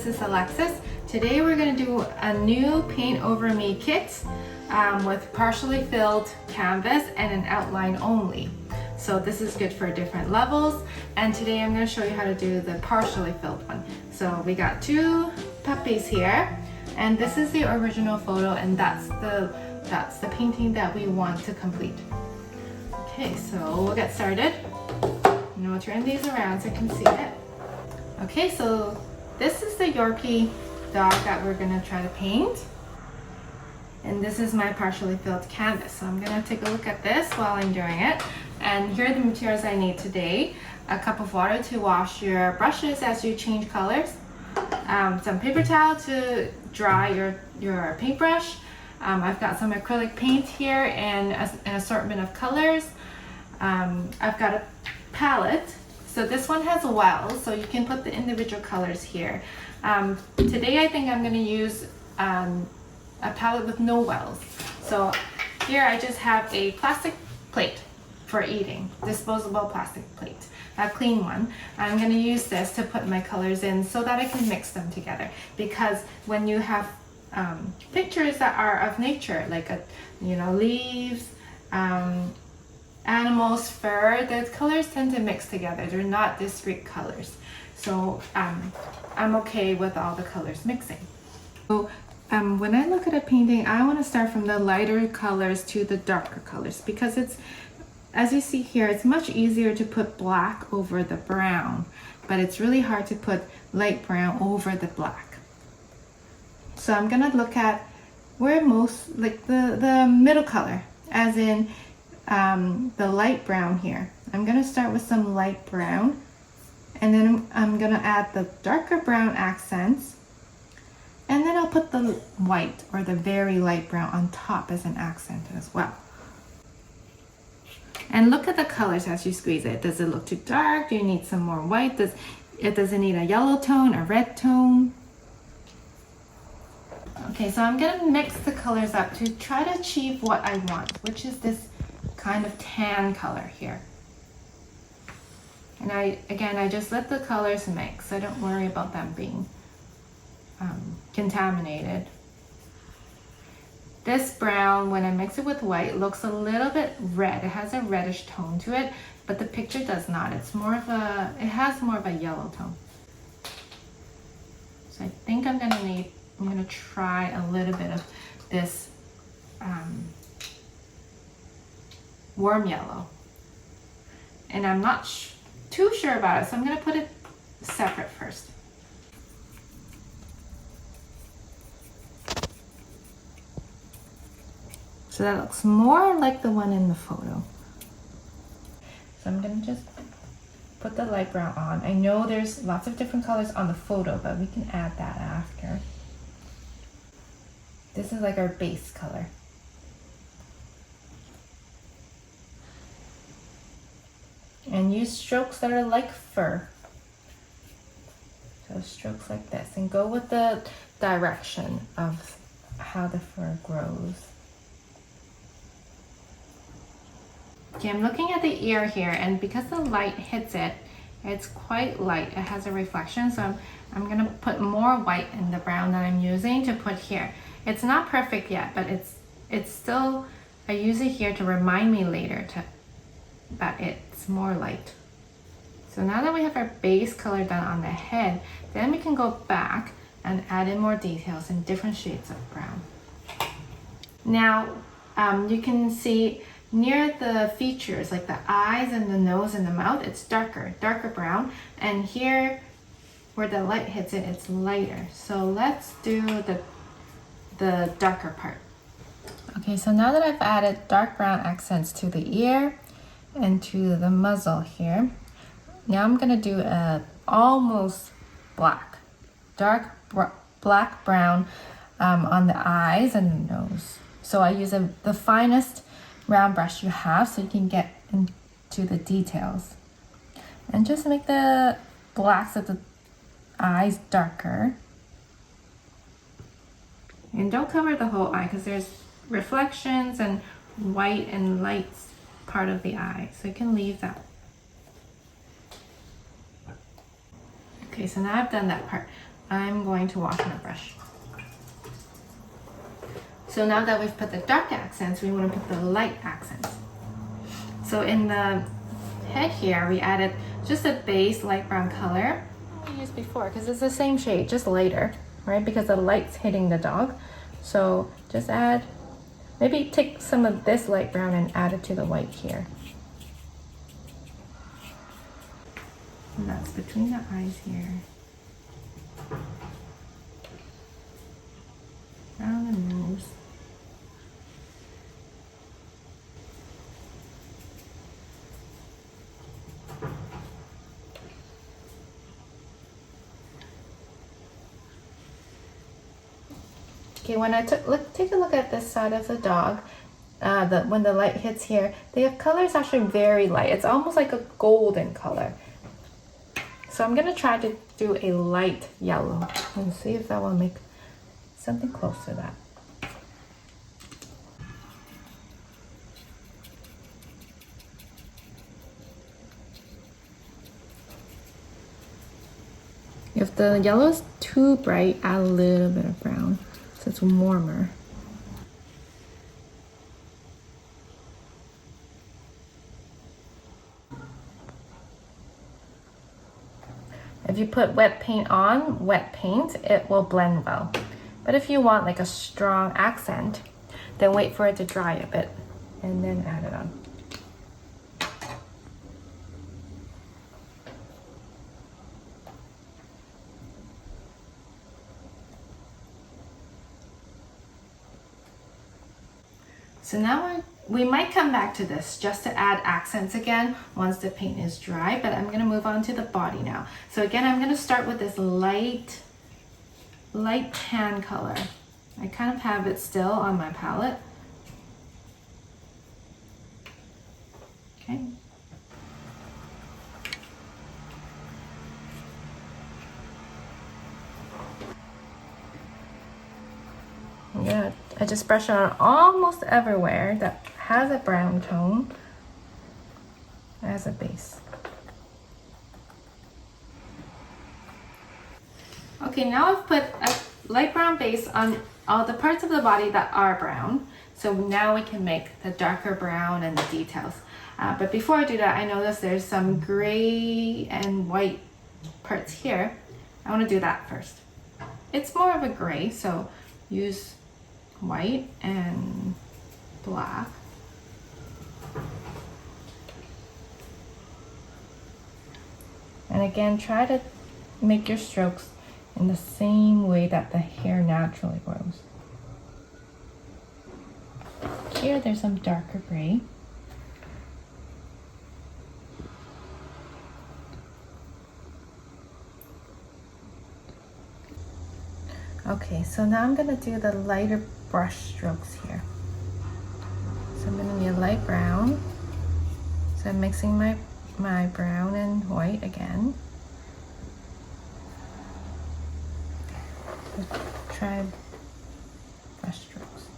this is Alexis. Today we're going to do a new paint over me kit with partially filled canvas and an outline only. So this is good for different levels, and today I'm going to show you how to do the partially filled one. So we got two puppies here, and this is the original photo, and that's the painting that we want to complete. Okay, so we'll get started. And we'll turn these around so you can see it. Okay, so this is the Yorkie dog that we're gonna try to paint. And this is my partially filled canvas. So I'm gonna take a look at this while I'm doing it. And here are the materials I need today. A cup of water to wash your brushes as you change colors. Some paper towel to dry your paintbrush. I've got some acrylic paint here and an assortment of colors. I've got a palette. So this one has wells, so you can put the individual colors here. Today I think I'm going to use a palette with no wells. So here I just have a plastic plate for eating, disposable plastic plate, a clean one. I'm going to use this to put my colors in so that I can mix them together, because when you have pictures that are of nature, like leaves, animals, fur, the colors tend to mix together. They're not discrete colors. So I'm okay with all the colors mixing. So when I look at a painting, I want to start from the lighter colors to the darker colors, because it's, as you see here, it's much easier to put black over the brown, but it's really hard to put light brown over the black. So I'm gonna look at where most, like the middle color, as in the light brown here. I'm gonna start with some light brown, and then I'm gonna add the darker brown accents, and then I'll put the white or the very light brown on top as an accent as well. And look at the colors as you squeeze it. Does it look too dark? Do you need some more white? Does it need a yellow tone, a red tone? Okay, so I'm gonna mix the colors up to try to achieve what I want, which is this kind of tan color here. And I just let the colors mix. I don't worry about them being contaminated. This brown, when I mix it with white, looks a little bit red. It has a reddish tone to it, but the picture does not. It has more of a yellow tone. So I think I'm gonna try a little bit of this warm yellow. And I'm not too sure about it, so I'm gonna put it separate first. So that looks more like the one in the photo. So I'm gonna just put the light brown on. I know there's lots of different colors on the photo, but we can add that after. This is like our base color. And use strokes that are like fur. So strokes like this, and go with the direction of how the fur grows. Okay, I'm looking at the ear here, and because the light hits it, it's quite light. It has a reflection, so I'm gonna put more white in the brown that I'm using to put here. It's not perfect yet, but it's still, I use it here to remind me later that it's more light. So now that we have our base color done on the head, then we can go back and add in more details in different shades of brown. Now, you can see near the features, like the eyes and the nose and the mouth, it's darker brown. And here, where the light hits it, it's lighter. So let's do the darker part. Okay, so now that I've added dark brown accents to the ear and to the muzzle here, now I'm gonna do a almost black, black brown on the eyes and the nose. So I use the finest round brush you have, so you can get into the details. And just make the blacks of the eyes darker. And don't cover the whole eye, because there's reflections and white and lights part of the eye, so you can leave that. Okay, so now I've done that part. I'm going to wash my brush. So now that we've put the dark accents, we want to put the light accents. So in the head here, we added just a base light brown color we used before because it's the same shade, just lighter, right? Because the light's hitting the dog. So just add, maybe take some of this light brown and add it to the white here. And that's between the eyes here. Around the nose. Okay, when I take a look at this side of the dog, when the light hits here, the color is actually very light. It's almost like a golden color. So I'm gonna try to do a light yellow and see if that will make something close to that. If the yellow is too bright, add a little bit of brown so it's warmer. If you put wet paint on, it will blend well. But if you want like a strong accent, then wait for it to dry a bit and then add it on. So now we might come back to this just to add accents again once the paint is dry, but I'm gonna move on to the body now. So again, I'm gonna start with this light tan color. I kind of have it still on my palette. Okay. I just brush it on almost everywhere that has a brown tone as a base. Okay, now I've put a light brown base on all the parts of the body that are brown. So now we can make the darker brown and the details. But before I do that, I noticed there's some gray and white parts here. I want to do that first. It's more of a gray, so use white and black. And again, try to make your strokes in the same way that the hair naturally grows. Here there's some darker gray. Okay, so now I'm gonna do the lighter brush strokes here. So I'm gonna be a light brown. So I'm mixing my brown and white again. Try brush strokes.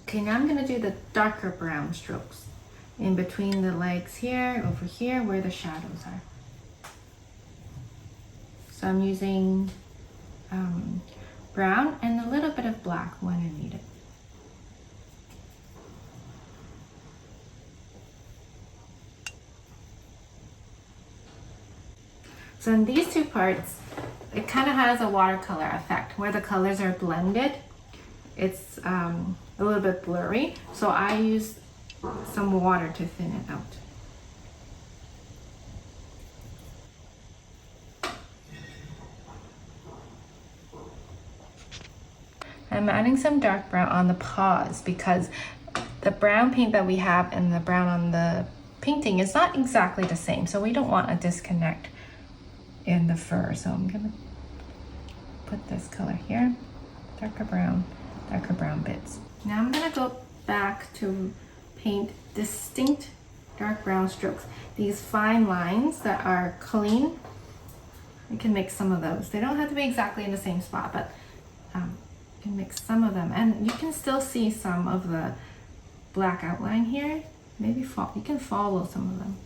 Okay, now I'm gonna do the darker brown strokes in between the legs here, over here, where the shadows are. So I'm using brown and a little bit of black when I need it. So in these two parts, it kind of has a watercolor effect where the colors are blended. It's a little bit blurry, so I use some water to thin it out. I'm adding some dark brown on the paws because the brown paint that we have and the brown on the painting is not exactly the same, so we don't want a disconnect in the fur. So I'm gonna put this color here, darker brown bits. Now I'm gonna go back to paint distinct dark brown strokes. These fine lines that are clean, you can mix some of those. They don't have to be exactly in the same spot, but you can mix some of them. And you can still see some of the black outline here. Maybe you can follow some of them.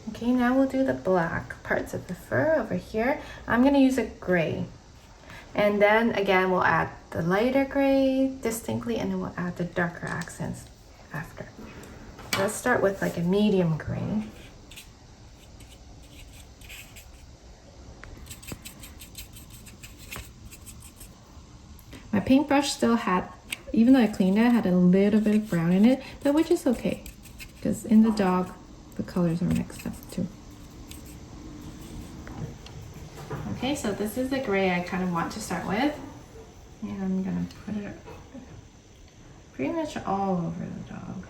Okay, now we'll do the black parts of the fur over here. I'm gonna use a gray. And then again, we'll add the lighter gray distinctly, and then we'll add the darker accents after. Let's start with like a medium gray. My paintbrush still had, even though I cleaned it, had a little bit of brown in it, but which is okay, because in the dog, the colors are mixed up too. Okay, so this is the gray I kind of want to start with. And I'm gonna put it pretty much all over the dog.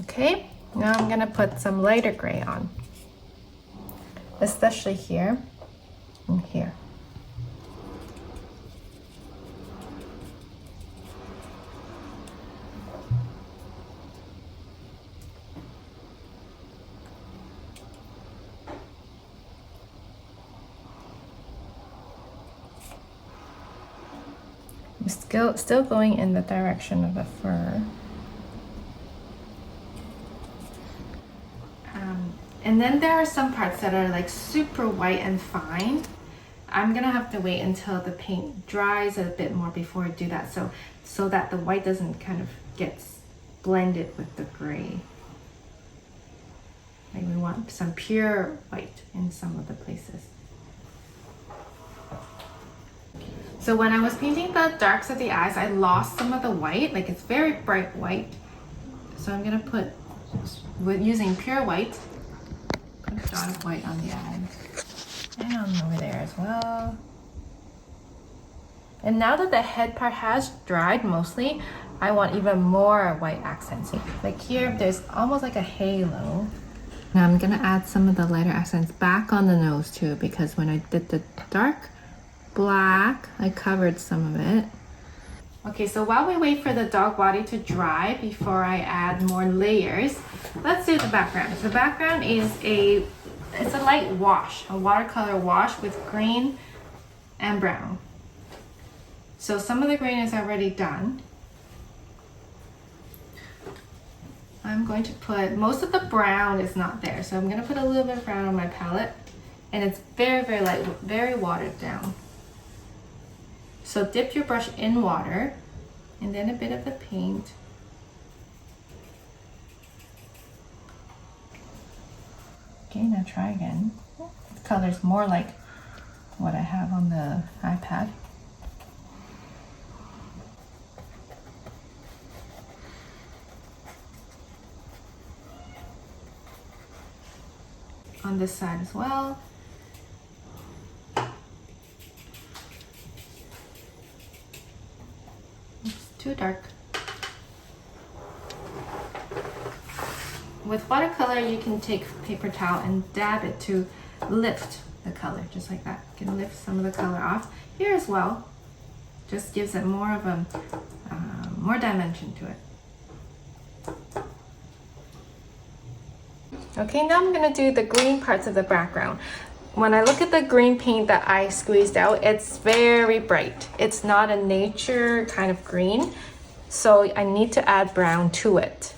Okay, now I'm gonna put some lighter gray on, especially here and here. I'm still going in the direction of the fur. And then there are some parts that are like super white and fine. I'm gonna have to wait until the paint dries a bit more before I do that, so that the white doesn't kind of get blended with the gray. Like we want some pure white in some of the places. So when I was painting the darks of the eyes, I lost some of the white, like it's very bright white. So I'm gonna put, using pure white, put a dot of white on the eyes. And on over there as well. And now that the head part has dried mostly, I want even more white accents. Like here, there's almost like a halo. Now I'm gonna add some of the lighter accents back on the nose too, because when I did the dark black, I covered some of it. Okay, so while we wait for the dog body to dry before I add more layers, let's do the background. The background is it's a light wash, a watercolor wash with green and brown. So some of the green is already done. I'm going to put, most of the brown is not there, so I'm gonna put a little bit of brown on my palette, and it's very, very light, very watered down. So dip your brush in water and then a bit of the paint. Okay, now try again. The color's more like what I have on the iPad. On this side as well. Too dark. With watercolor, you can take paper towel and dab it to lift the color, just like that. You can lift some of the color off here as well. Just gives it more of a more dimension to it. Okay, now I'm gonna do the green parts of the background. When I look at the green paint that I squeezed out, it's very bright. It's not a nature kind of green, so I need to add brown to it.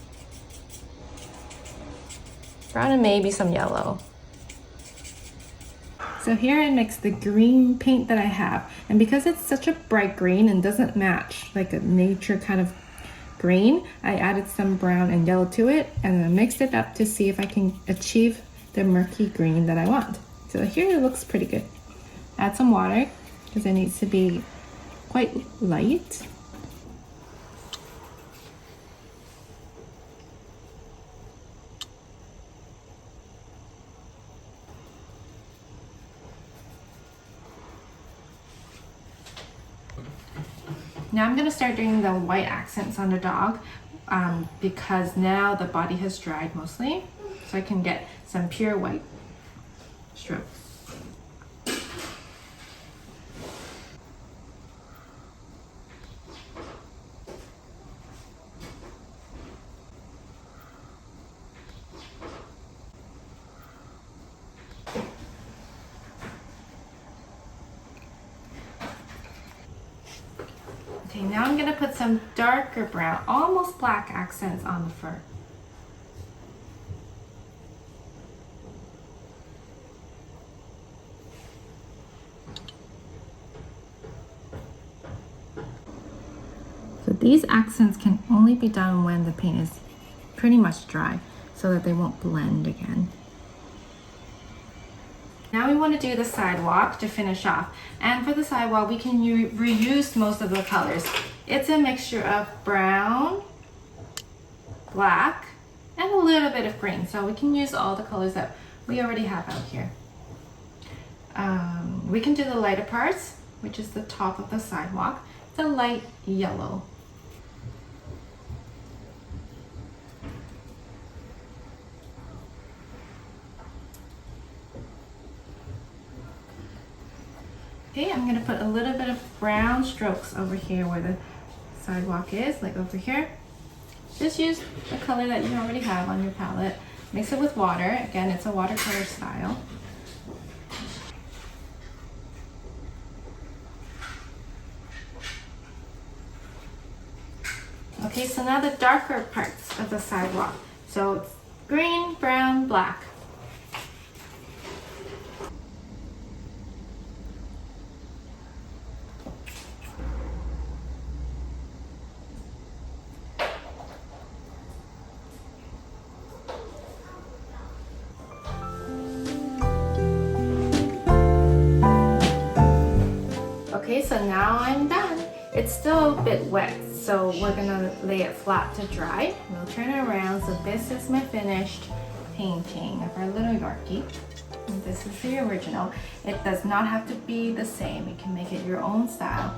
Brown and maybe some yellow. So here I mixed the green paint that I have, and because it's such a bright green and doesn't match like a nature kind of green, I added some brown and yellow to it and then mixed it up to see if I can achieve the murky green that I want. So here it looks pretty good. Add some water because it needs to be quite light. Now I'm going to start doing the white accents on the dog because now the body has dried mostly, so I can get some pure white strokes. Okay, now I'm going to put some darker brown, almost black accents on the fur. So these accents can only be done when the paint is pretty much dry so that they won't blend again. Now we want to do the sidewalk to finish off. And for the sidewalk, we can reuse most of the colors. It's a mixture of brown, black, and a little bit of green. So we can use all the colors that we already have out here. We can do the lighter parts, which is the top of the sidewalk. It's a light yellow. Okay, I'm going to put a little bit of brown strokes over here where the sidewalk is, like over here. Just use the color that you already have on your palette. Mix it with water. Again, it's a watercolor style. Okay, so now the darker parts of the sidewalk. So it's green, brown, black. Okay, so now I'm done. It's still a bit wet, so we're gonna lay it flat to dry. We'll turn it around. So this is my finished painting of our little Yorkie. And this is the original. It does not have to be the same. You can make it your own style.